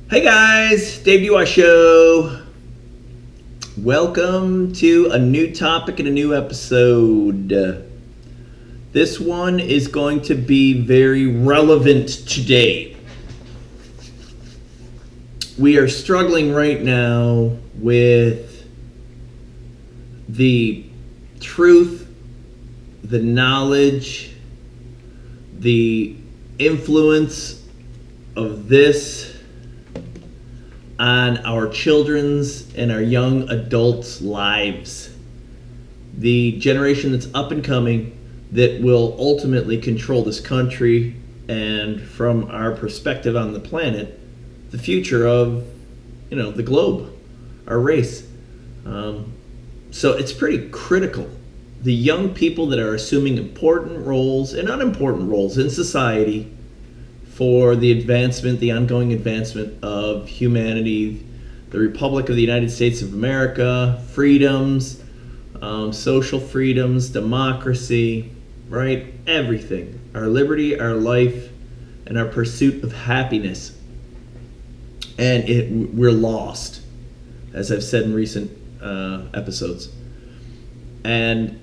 Hey guys, Dave DUI Show. Welcome to a new topic and a new episode. This one is going to be very relevant today. We are struggling right now with the truth, the knowledge, the influence of this on our children's and our young adults' lives. The generation that's up and coming that will ultimately control this country and, from our perspective on the planet, the future of, the globe, our race. So it's pretty critical. The young people that are assuming important roles and unimportant roles in society for the ongoing advancement of humanity, the Republic of the United States of America, freedoms, social freedoms, democracy, right? Everything. Our liberty, our life, and our pursuit of happiness. And we're lost, as I've said in recent episodes. And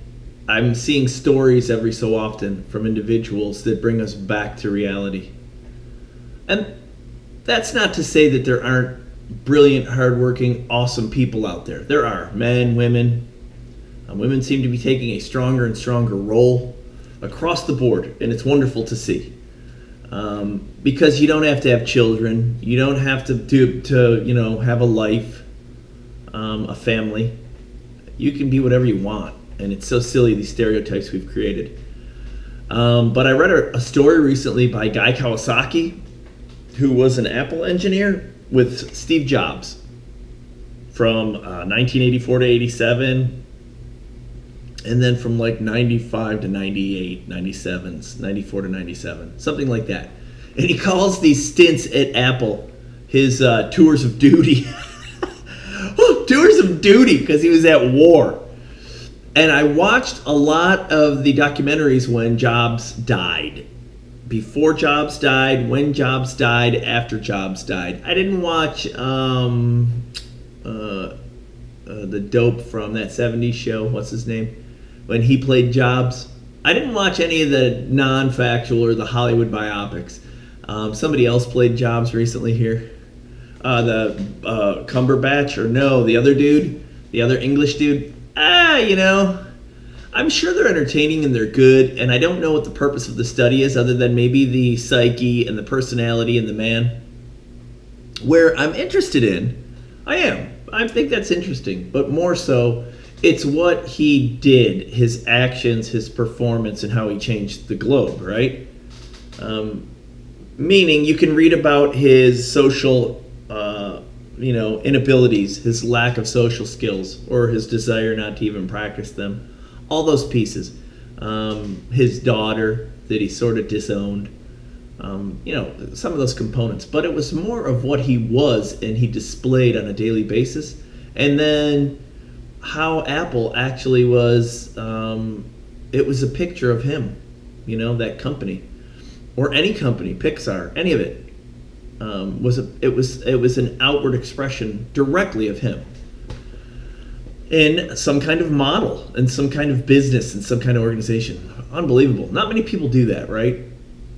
I'm seeing stories every so often from individuals that bring us back to reality. And that's not to say that there aren't brilliant, hardworking, awesome people out there. There are men, women. Women seem to be taking a stronger and stronger role across the board, and it's wonderful to see. Because you don't have to have children. You don't have to have a life, a family. You can be whatever you want, and it's so silly, these stereotypes we've created. But I read a story recently by Guy Kawasaki, who was an Apple engineer with Steve Jobs from 1984 to 87, and then from like 95 to 98, 97, 94 to 97, something like that. And he calls these stints at Apple his tours of duty. Tours of duty, because he was at war. And I watched a lot of the documentaries when Jobs died. Before Jobs died, when Jobs died, after Jobs died. I didn't watch the dope from that 70s show, what's his name? When he played Jobs. I didn't watch any of the non-factual or the Hollywood biopics. Somebody else played Jobs recently here. The Cumberbatch, or no, the other dude, the other English dude. I'm sure they're entertaining and they're good, and I don't know what the purpose of the study is other than maybe the psyche and the personality and the man. Where I'm interested in, I think that's interesting, but more so, it's what he did, his actions, his performance, and how he changed the globe, right? Meaning, you can read about his social, inabilities, his lack of social skills, or his desire not to even practice them. All those pieces. His daughter that he sort of disowned. Some of those components. But it was more of what he was and he displayed on a daily basis. And then how Apple actually was, it was a picture of him. That company. Or any company, Pixar, any of it. It was an outward expression directly of him. In some kind of model, in some kind of business, in some kind of organization. Unbelievable. Not many people do that, right?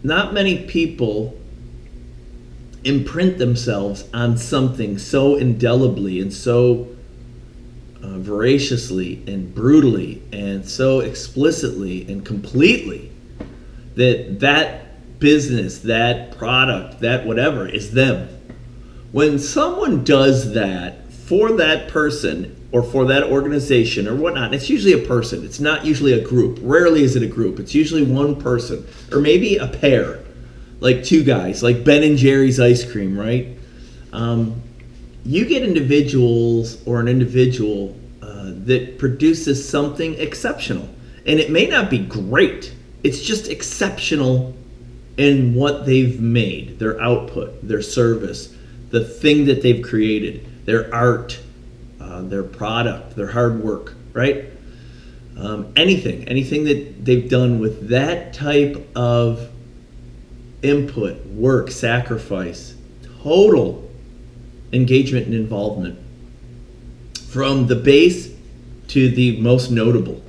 Not many people imprint themselves on something so indelibly and so voraciously and brutally and so explicitly and completely that business, that product, that whatever is them. When someone does that for that person or for that organization or whatnot, it's usually a person. It's not usually a group. Rarely is it a group. It's usually one person or maybe a pair, like two guys, like Ben and Jerry's ice cream, right? You get individuals or an individual that produces something exceptional. And it may not be great. It's just exceptional in what they've made, their output, their service, the thing that they've created, their art, their product, their hard work, right? Anything that they've done with that type of input, work, sacrifice, total engagement and involvement, from the base to the most notable.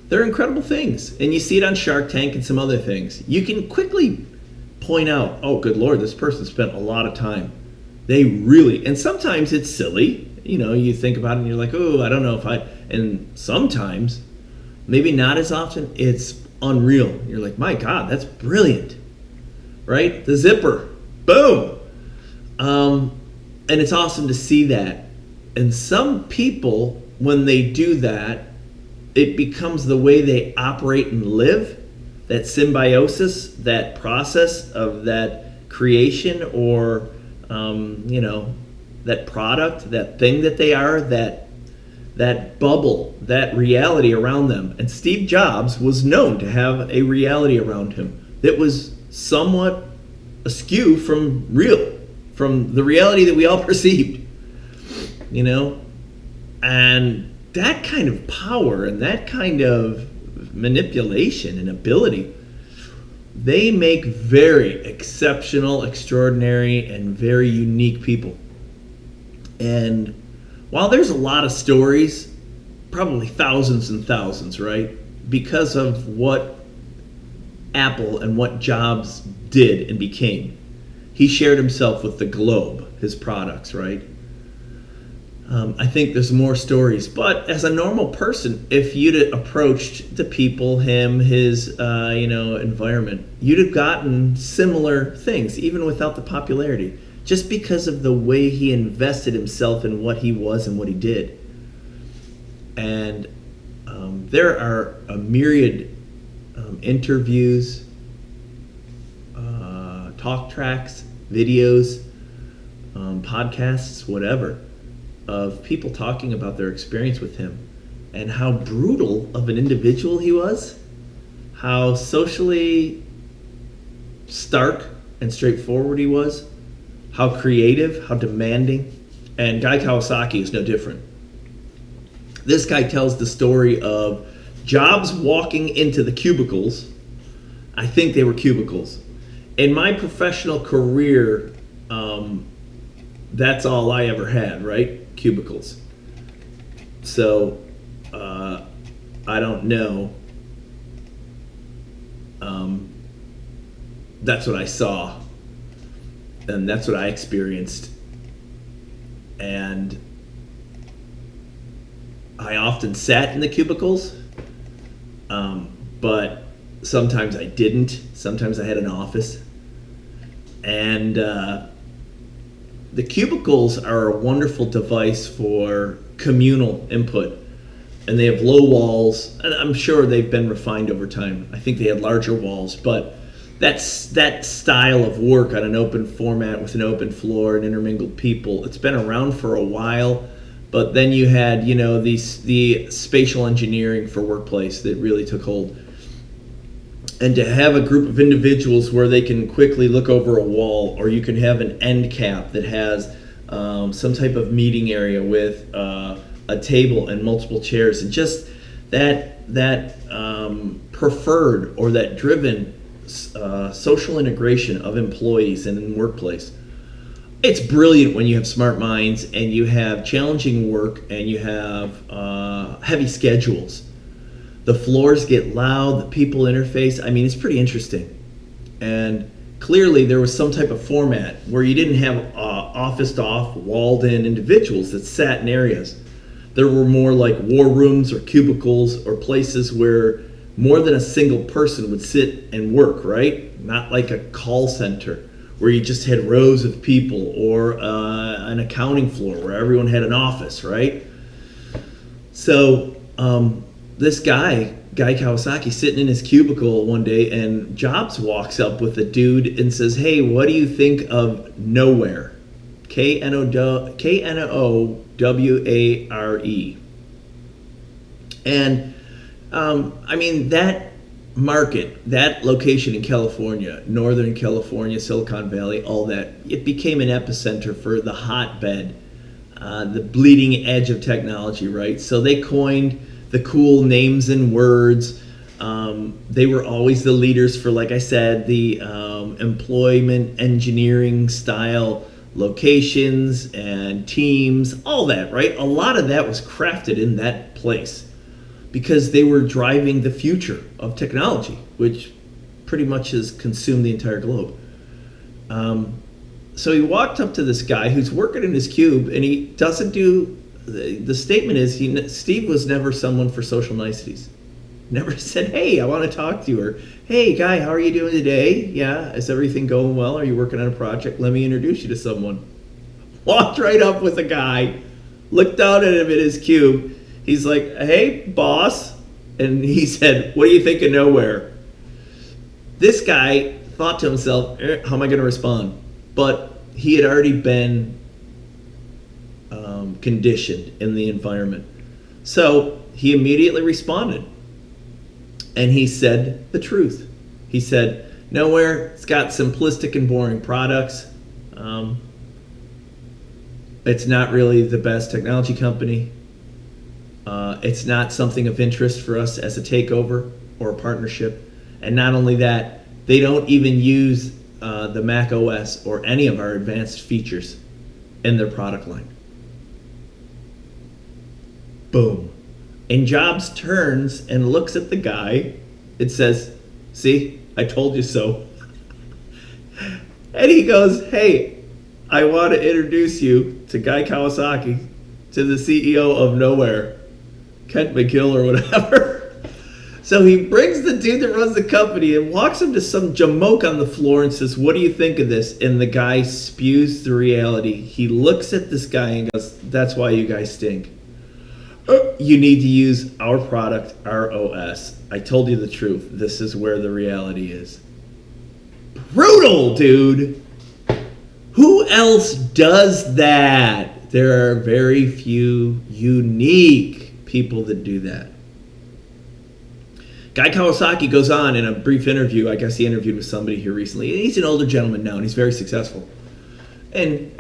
They're incredible things. And you see it on Shark Tank and some other things. You can quickly point out, oh, good Lord, this person spent a lot of time. They really, and sometimes it's silly. You know, you think about it and you're like, oh, I don't know if and sometimes, maybe not as often, it's unreal. You're like, my God, that's brilliant, right? The zipper, boom. And it's awesome to see that. And some people, when they do that, it becomes the way they operate and live. That symbiosis, that process of that creation, or that product, that thing that they are, that bubble, that reality around them. And Steve Jobs was known to have a reality around him that was somewhat askew from the reality that we all perceived, and that kind of power and that kind of manipulation and ability, they make very exceptional, extraordinary, and very unique people. And while there's a lot of stories, probably thousands and thousands, right, because of what Apple and what Jobs did and became, he shared himself with the globe, his products, right? I think there's more stories, but as a normal person, if you'd approached the people, him, his, environment, you'd have gotten similar things, even without the popularity, just because of the way he invested himself in what he was and what he did. And there are a myriad interviews, talk tracks, videos, podcasts, whatever, of people talking about their experience with him and how brutal of an individual he was, how socially stark and straightforward he was, how creative, how demanding. And Guy Kawasaki is no different. This guy tells the story of Jobs walking into the cubicles. I think they were cubicles. In my professional career, that's all I ever had, right? Cubicles. So I don't know. That's what I saw, and that's what I experienced. And I often sat in the cubicles, but sometimes I didn't. Sometimes I had an office. And the cubicles are a wonderful device for communal input. And they have low walls. And I'm sure they've been refined over time. I think they had larger walls. But that style of work on an open format with an open floor and intermingled people, it's been around for a while. But then you had, the spatial engineering for workplace that really took hold. And to have a group of individuals where they can quickly look over a wall, or you can have an end cap that has some type of meeting area with a table and multiple chairs, and just that preferred or that driven social integration of employees and in workplace. It's brilliant when you have smart minds and you have challenging work and you have heavy schedules. The floors get loud, the people interface. I mean, it's pretty interesting. And clearly there was some type of format where you didn't have office-off, walled-in individuals that sat in areas. There were more like war rooms or cubicles or places where more than a single person would sit and work, right? Not like a call center where you just had rows of people, or an accounting floor where everyone had an office, right? So this guy Kawasaki, sitting in his cubicle one day, and Jobs walks up with a dude and says, "Hey, what do you think of Noware?" Knowware. And that market, that location in California, Northern California, Silicon Valley, all that, it became an epicenter for the hotbed, the bleeding edge of technology, right? So they coined the cool names and words. They were always the leaders for, like I said, the employment engineering style locations and teams, all that, right? A lot of that was crafted in that place because they were driving the future of technology, which pretty much has consumed the entire globe. So he walked up to this guy who's working in his cube, and he doesn't do. The statement is Steve was never someone for social niceties. Never said, "Hey, I want to talk to you," or "Hey, guy, how are you doing today? Yeah, is everything going well? Are you working on a project? Let me introduce you to someone." Walked right up with a guy, looked down at him in his cube. He's like, "Hey, boss," and he said, "What do you think of nowhere?" This guy thought to himself, "How am I going to respond?" But he had already been conditioned in the environment. So he immediately responded. And he said the truth. He said, "Nowhere, it's got simplistic and boring products. It's not really the best technology company. It's not something of interest for us as a takeover or a partnership. And not only that, they don't even use the Mac OS or any of our advanced features in their product line." Boom. And Jobs turns and looks at the guy. It says, "See, I told you so." And he goes, "Hey, I want to introduce you to Guy Kawasaki, to the CEO of Nowhere, Kent McGill or whatever." So he brings the dude that runs the company and walks him to some jamoke on the floor and says, "What do you think of this?" And the guy spews the reality. He looks at this guy and goes, "That's why you guys stink. You need to use our product, our OS. I told you the truth. This is where the reality is." Brutal, dude. Who else does that? There are very few unique people that do that. Guy Kawasaki goes on in a brief interview. I guess he interviewed with somebody here recently. He's an older gentleman now, and he's very successful in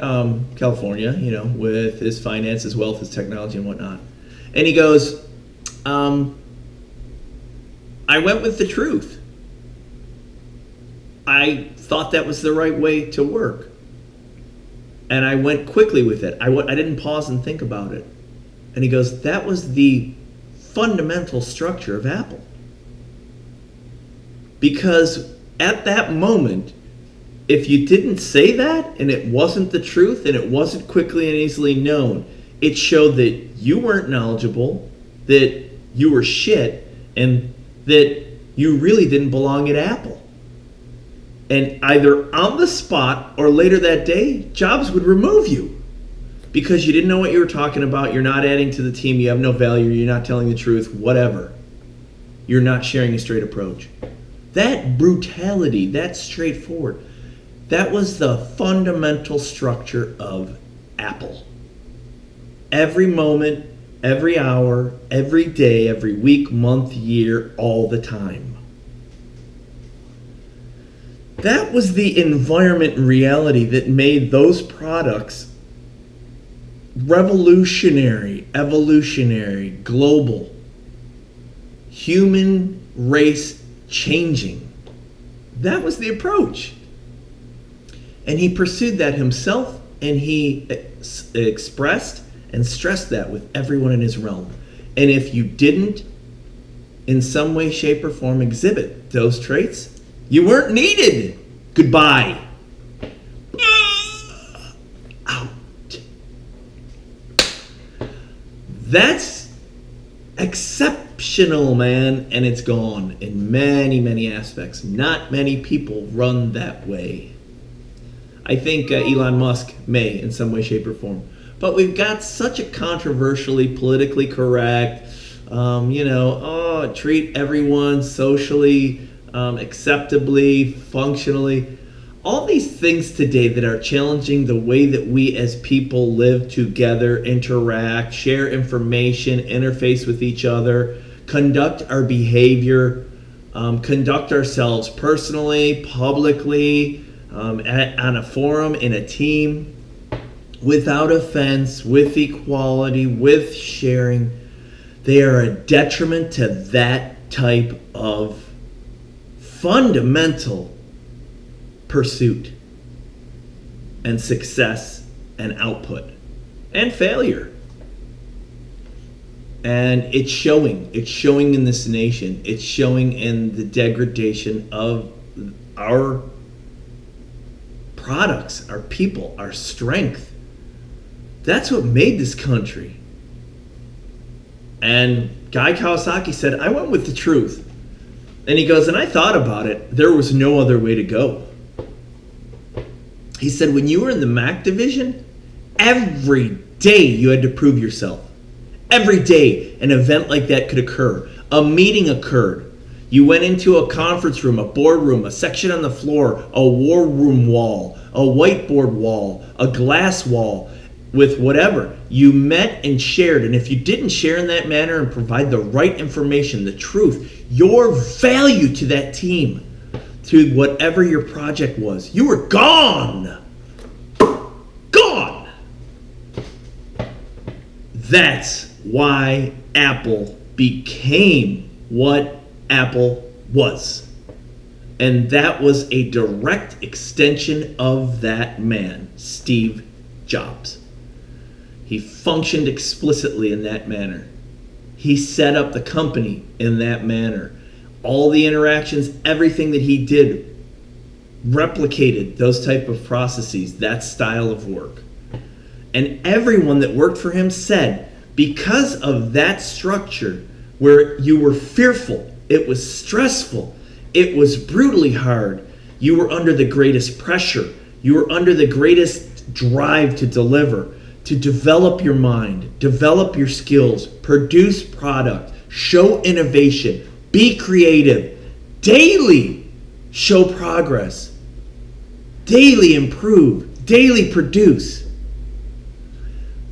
California, with his finances, wealth, his technology, and whatnot. And he goes, "I went with the truth. I thought that was the right way to work. And I went quickly with it. I didn't pause and think about it." And he goes, "That was the fundamental structure of Apple. Because at that moment, if you didn't say that and it wasn't the truth and it wasn't quickly and easily known, it showed that you weren't knowledgeable, that you were shit, and that you really didn't belong at Apple." And either on the spot or later that day, Jobs would remove you because you didn't know what you were talking about. You're not adding to the team. You have no value. You're not telling the truth, whatever. You're not sharing a straight approach. That brutality, that straightforward, that was the fundamental structure of Apple. Every moment, every hour, every day, every week, month, year, all the time. That was the environment and reality that made those products revolutionary, evolutionary, global, human race changing. That was the approach. And he pursued that himself, and he expressed and stressed that with everyone in his realm. And if you didn't, in some way, shape, or form, exhibit those traits, you weren't needed. Goodbye. Out. That's exceptional, man, and it's gone in many, many aspects. Not many people run that way. I think Elon Musk may in some way, shape, or form. But we've got such a controversially, politically correct, treat everyone socially, acceptably, functionally. All these things today that are challenging the way that we as people live together, interact, share information, interface with each other, conduct our behavior, conduct ourselves personally, publicly, on a forum, in a team, without offense, with equality, with sharing. They are a detriment to that type of fundamental pursuit. and success and output and failure. And it's showing. It's showing in this nation. It's showing in the degradation of our products, our people, our strength. That's what made this country. And Guy Kawasaki said, I went with the truth. And he goes, and I thought about it. There was no other way to go. He said, when you were in the Mac division, every day you had to prove yourself. Every day an event like that could occur. A meeting occurred. You went into a conference room, a boardroom, a section on the floor, a war room wall, a whiteboard wall, a glass wall, with whatever. You met and shared. And if you didn't share in that manner and provide the right information, the truth, your value to that team, to whatever your project was, you were gone. Gone. That's why Apple became what Apple was. And that was a direct extension of that man, Steve Jobs. He functioned explicitly in that manner. He set up the company in that manner. All the interactions, everything that he did replicated those type of processes, that style of work. And everyone that worked for him said, because of that structure where you were fearful, it was stressful, it was brutally hard, you were under the greatest pressure, you were under the greatest drive to deliver, to develop your mind, develop your skills, produce product, show innovation, be creative, daily show progress, daily improve, daily produce.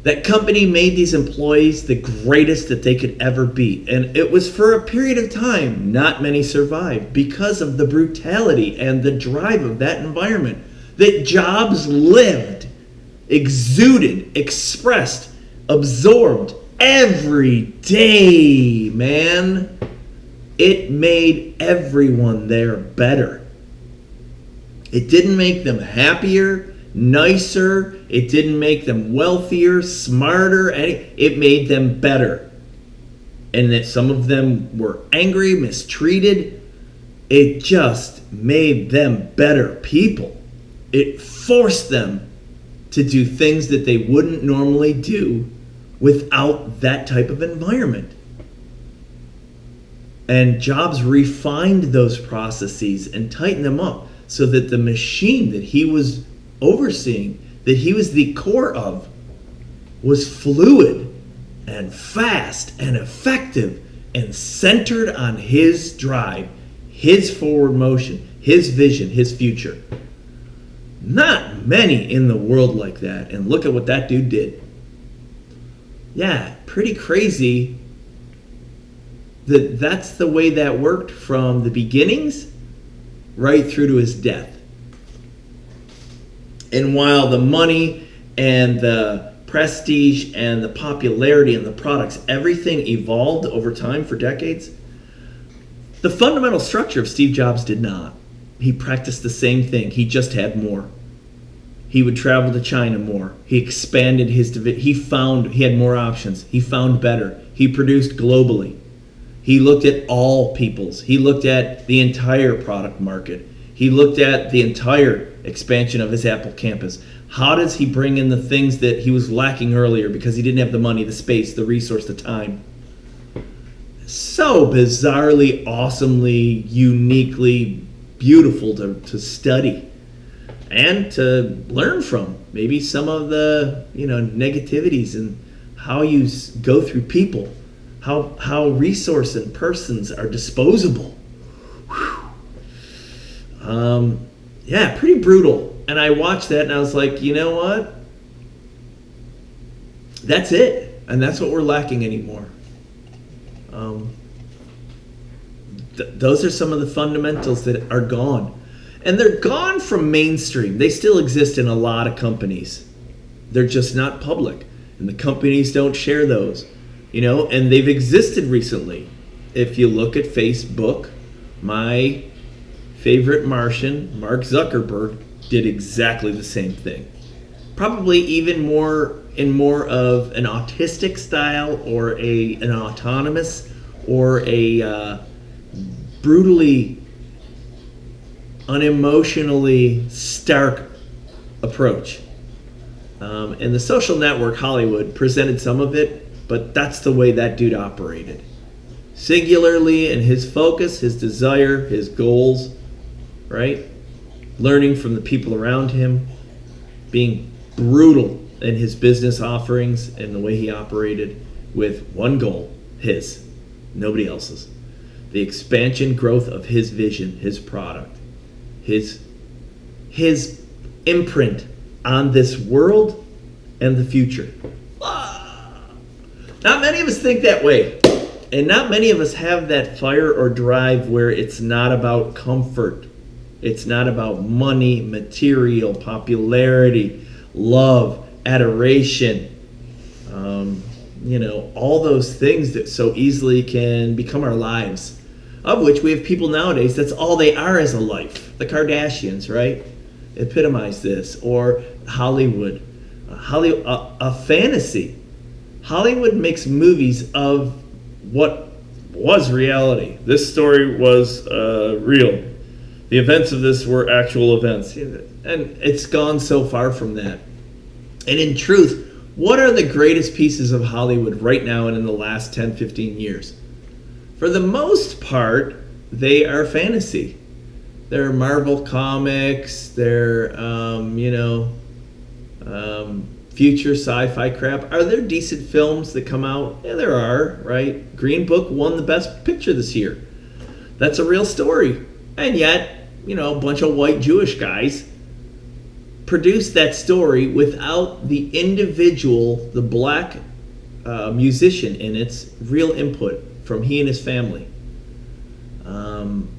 That company made these employees the greatest that they could ever be. And it was for a period of time. Not many survived because of the brutality and the drive of that environment that Jobs lived, exuded, expressed, absorbed every day, man. It made everyone there better. It didn't make them happier, nicer. It didn't make them wealthier, smarter. It made them better. And that some of them were angry, mistreated. It just made them better people. It forced them to do things that they wouldn't normally do without that type of environment. And Jobs refined those processes and tightened them up so that the machine that he was overseeing, that he was the core of, was fluid and fast and effective and centered on his drive, his forward motion, his vision, his future. Not many in the world like that, and look at what that dude did. Yeah, pretty crazy that that's the way that worked from the beginnings right through to his death. And while the money and the prestige and the popularity and the products, everything evolved over time for decades, the fundamental structure of Steve Jobs did not. He practiced the same thing. He just had more. He would travel to China more. He expanded his division. He had more options. He found better. He produced globally. He looked at all peoples. He looked at the entire product market. He looked at the entire expansion of his Apple campus. How does he bring in the things that he was lacking earlier because he didn't have the money, the space, the resource, the time? So bizarrely, awesomely, uniquely beautiful to study and to learn from. Maybe some of the negativities and how you go through people, how resource and persons are disposable. Yeah, pretty brutal. And I watched that and I was like, you know what? That's it. And that's what we're lacking anymore. Those are some of the fundamentals that are gone. And they're gone from mainstream. They still exist in a lot of companies. They're just not public. And the companies don't share those. And they've existed recently. If you look at Facebook, my favorite Martian, Mark Zuckerberg, did exactly the same thing. probably even more in more of an autistic style, or an autonomous, or a brutally unemotionally stark approach. And The Social Network, Hollywood, presented some of it, but that's the way that dude operated. Singularly in his focus, his desire, his goals, right? Learning from the people around him, being brutal in his business offerings and the way he operated, with one goal, his, nobody else's. The expansion, growth of his vision, his product, his imprint on this world and the future. Not many of us think that way. And not many of us have that fire or drive where it's not about comfort. It's not about money, material, popularity, love, adoration. All those things that so easily can become our lives. Of which we have people nowadays, that's all they are as a life. The Kardashians, right? Epitomize this. Or Hollywood. A fantasy. Hollywood makes movies of what was reality. This story was real. The events of this were actual events. And it's gone so far from that. And in truth, what are the greatest pieces of Hollywood right now and in the last 10, 15 years? For the most part, they are fantasy. They're Marvel comics, they're, future sci-fi crap. Are there decent films that come out? Yeah, there are, right? Green Book won the Best Picture this year. That's a real story. And yet, a bunch of white Jewish guys produced that story without the individual, the black musician in its real input from he and his family.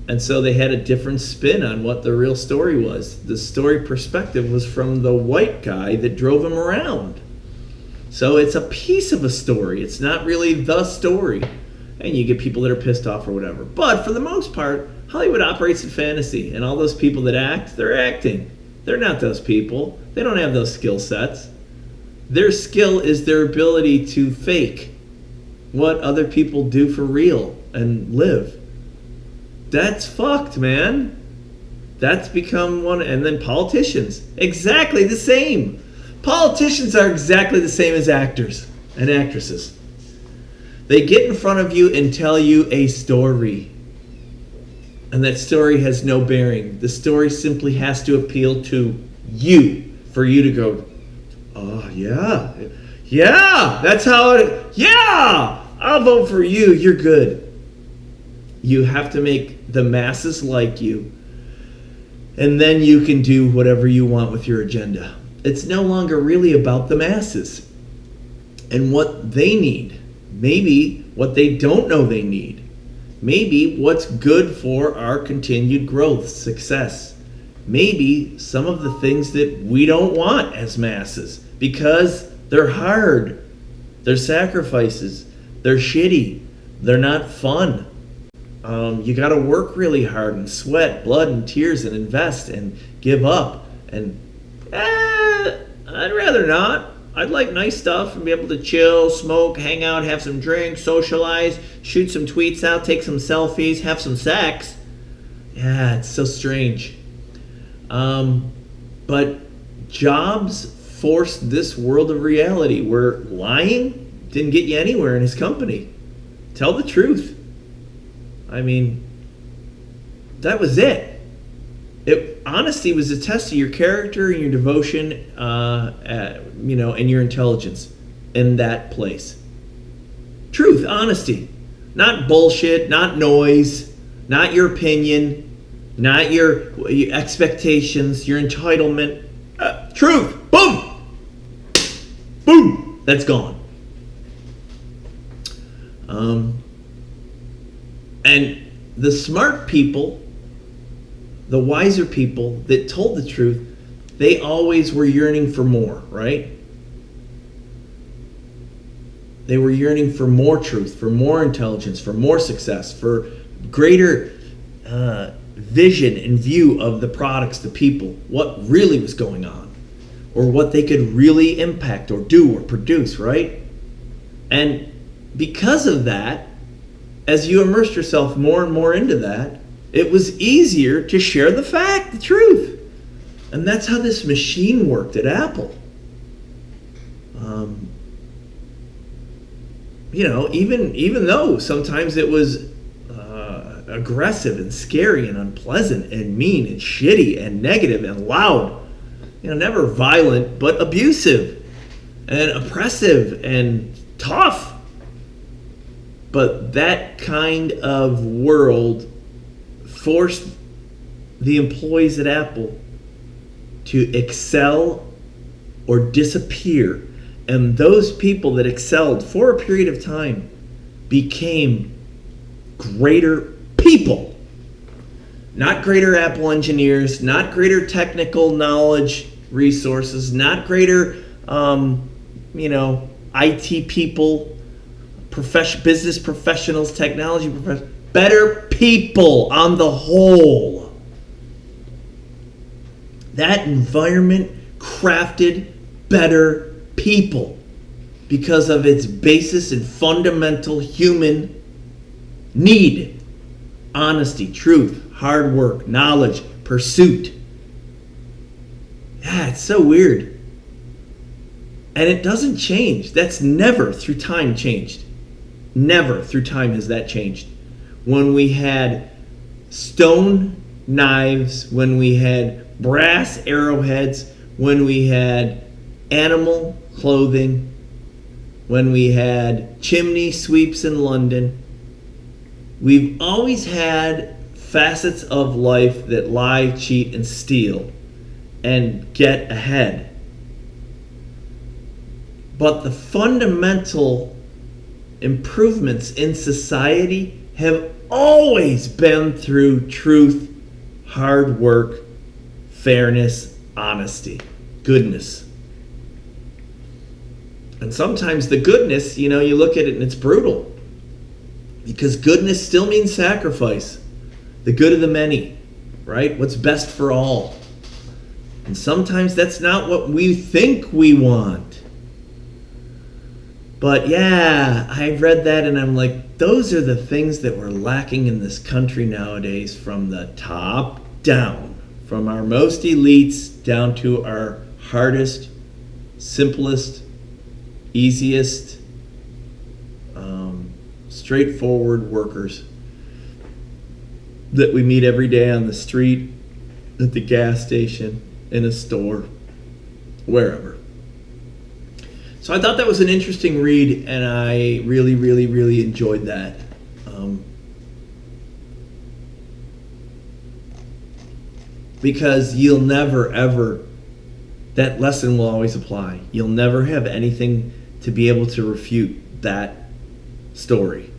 And so they had a different spin on what the real story was. The story perspective was from the white guy that drove him around. So it's a piece of a story. It's not really the story. And you get people that are pissed off or whatever. But for the most part, Hollywood operates in fantasy. And all those people that act, they're acting. They're not those people. They don't have those skill sets. Their skill is their ability to fake what other people do for real and live. That's fucked, man. That's become one. And then politicians, exactly the same. Politicians are exactly the same as actors and actresses. They get in front of you and tell you a story. And that story has no bearing. The story simply has to appeal to you for you to go, oh, yeah. Yeah, that's how it, yeah, I'll vote for you. You're good. You have to make the masses like you, and then you can do whatever you want with your agenda. It's no longer really about the masses and what they need. Maybe what they don't know they need. Maybe what's good for our continued growth, success. Maybe some of the things that we don't want as masses because they're hard. They're sacrifices. They're shitty. They're not fun. You got to work really hard and sweat, blood and tears, and invest and give up. And I'd rather not. I'd like nice stuff and be able to chill, smoke, hang out, have some drinks, socialize, shoot some tweets out, take some selfies, have some sex. Yeah, it's so strange. But jobs forced this world of reality where lying didn't get you anywhere in his company. Tell the truth. I mean, that was it. Honesty was a test of your character and your devotion, and your intelligence in that place. Truth, honesty, not bullshit, not noise, not your opinion, not your expectations, your entitlement. Truth, boom, boom, that's gone. And the smart people, the wiser people that told the truth, they always were yearning for more, right? They were yearning for more truth, for more intelligence, for more success, for greater vision and view of the products, the people, what really was going on. or what they could really impact or do or produce, right? And because of that, as you immersed yourself more and more into that, it was easier to share the truth. And that's how this machine worked at Apple. Even though sometimes it was aggressive and scary and unpleasant and mean and shitty and negative and loud, never violent, but abusive and oppressive and tough. But that kind of world forced the employees at Apple to excel or disappear. And those people that excelled for a period of time became greater people. Not greater Apple engineers, not greater technical knowledge resources, not greater, IT people, business professionals, technology professionals, better people on the whole. That environment crafted better people because of its basis and fundamental human need. Honesty, truth, hard work, knowledge, pursuit. Yeah, it's so weird. And it doesn't change. That's never through time changed. Never through time has that changed. When we had stone knives, when we had brass arrowheads, when we had animal clothing, when we had chimney sweeps in London, we've always had facets of life that lie, cheat, and steal and get ahead. But the fundamental improvements in society have always been through truth, hard work, fairness, honesty, goodness. And sometimes the goodness, you look at it and it's brutal. Because goodness still means sacrifice. The good of the many, right? What's best for all. And sometimes that's not what we think we want. But yeah, I read that and I'm like, those are the things that we're lacking in this country nowadays, from the top down. From our most elites down to our hardest, simplest, easiest, straightforward workers that we meet every day on the street, at the gas station, in a store, wherever. So I thought that was an interesting read, and I really, really, really enjoyed that. Because you'll never, ever, that lesson will always apply. You'll never have anything to be able to refute that story.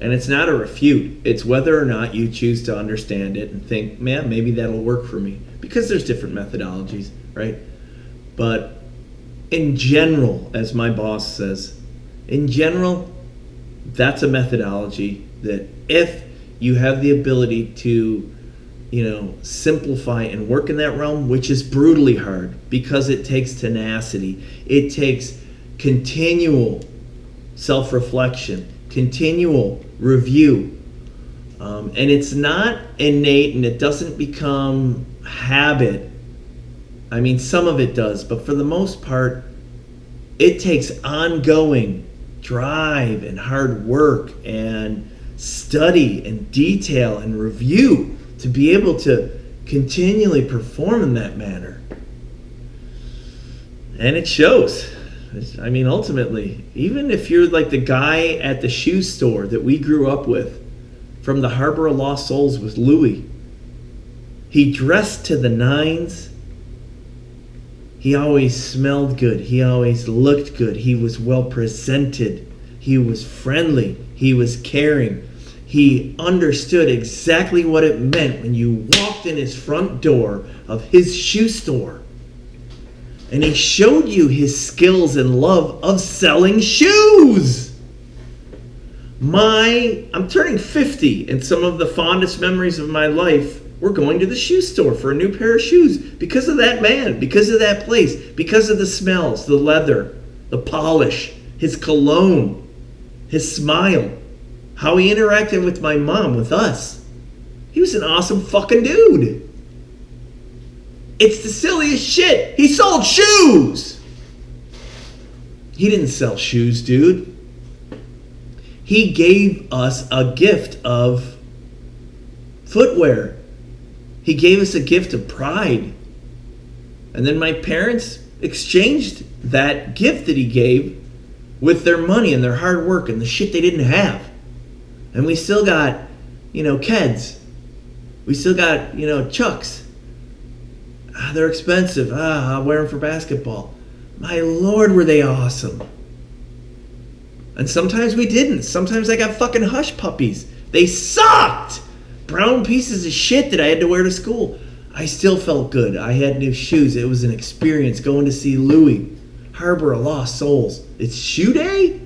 And it's not a refute. It's whether or not you choose to understand it and think, man, maybe that'll work for me. Because there's different methodologies, right? But in general, as my boss says, in general, that's a methodology that if you have the ability to, simplify and work in that realm, which is brutally hard because it takes tenacity, it takes continual self-reflection, continual review, and it's not innate and it doesn't become habit. I mean, some of it does, but for the most part, it takes ongoing drive and hard work and study and detail and review to be able to continually perform in that manner. And it shows. I mean, ultimately, even if you're like the guy at the shoe store that we grew up with from the Harbor of Lost Souls with Louis, he dressed to the nines. He always smelled good. He always looked good. He was well presented. He was friendly. He was caring. He understood exactly what it meant when you walked in his front door of his shoe store. And he showed you his skills and love of selling shoes. I'm turning 50, and some of the fondest memories of my life We're going to the shoe store for a new pair of shoes because of that man, because of that place, because of the smells, the leather, the polish, his cologne, his smile, how he interacted with my mom, with us. He was an awesome fucking dude. It's the silliest shit. He sold shoes. He didn't sell shoes, dude. He gave us a gift of footwear. He gave us a gift of pride. And then my parents exchanged that gift that he gave with their money and their hard work and the shit they didn't have. And we still got, Keds. We still got, Chucks. They're expensive. I'll wear them for basketball. My Lord, were they awesome. And sometimes we didn't. Sometimes I got fucking hush puppies. They sucked. Brown pieces of shit that I had to wear to school. I still felt good. I had new shoes. It was an experience going to see Louis, Harbor of Lost Souls. It's shoe day?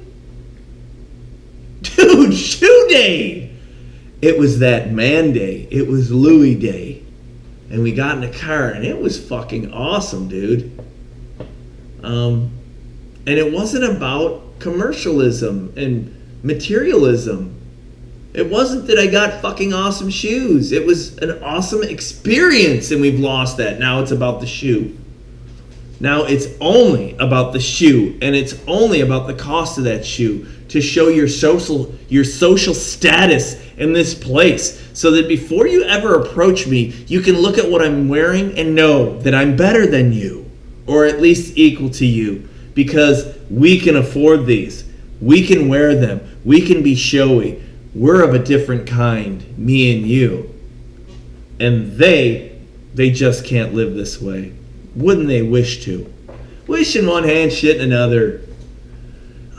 Dude, shoe day! It was that man day. It was Louis day. And we got in the car and it was fucking awesome, dude. And it wasn't about commercialism and materialism. It wasn't that I got fucking awesome shoes. It was an awesome experience, and we've lost that. Now it's about the shoe. Now it's only about the shoe, and it's only about the cost of that shoe to show your social status in this place, so that before you ever approach me, you can look at what I'm wearing and know that I'm better than you, or at least equal to you, because we can afford these. We can wear them. We can be showy. We're of a different kind, me and you. And they just can't live this way. Wouldn't they wish to? Wish in one hand, shit in another.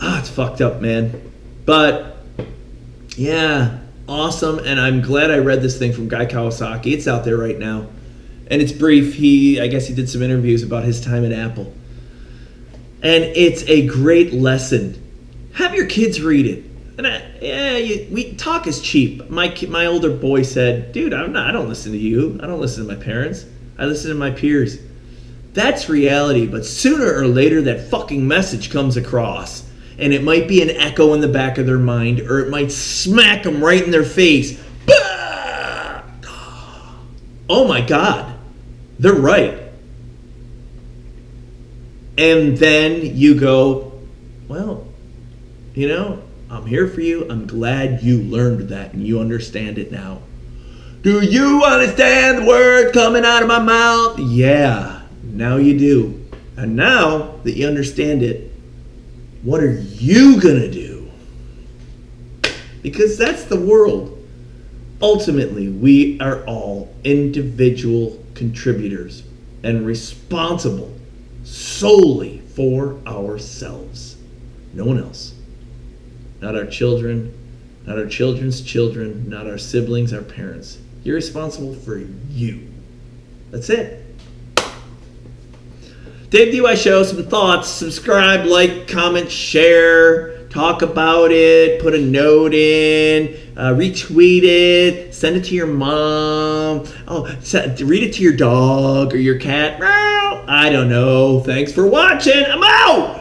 It's fucked up, man. But, yeah, awesome. And I'm glad I read this thing from Guy Kawasaki. It's out there right now. And it's brief. I guess he did some interviews about his time at Apple. And it's a great lesson. Have your kids read it. And we talk is cheap. My older boy said, "Dude, I don't listen to you. I don't listen to my parents. I listen to my peers." That's reality. But sooner or later, that fucking message comes across, and it might be an echo in the back of their mind, or it might smack them right in their face. Bah! Oh my God, they're right. And then you go, well, I'm here for you. I'm glad you learned that and you understand it now. Do you understand the word coming out of my mouth? Yeah, now you do. And now that you understand it, what are you going to do? Because that's the world. Ultimately, we are all individual contributors and responsible solely for ourselves. No one else. Not our children, not our children's children, not our siblings, our parents. You're responsible for you. That's it. Dave DUI Show, some thoughts. Subscribe, like, comment, share, talk about it, put a note in, retweet it, send it to your mom. Read it to your dog or your cat. I don't know. Thanks for watching. I'm out.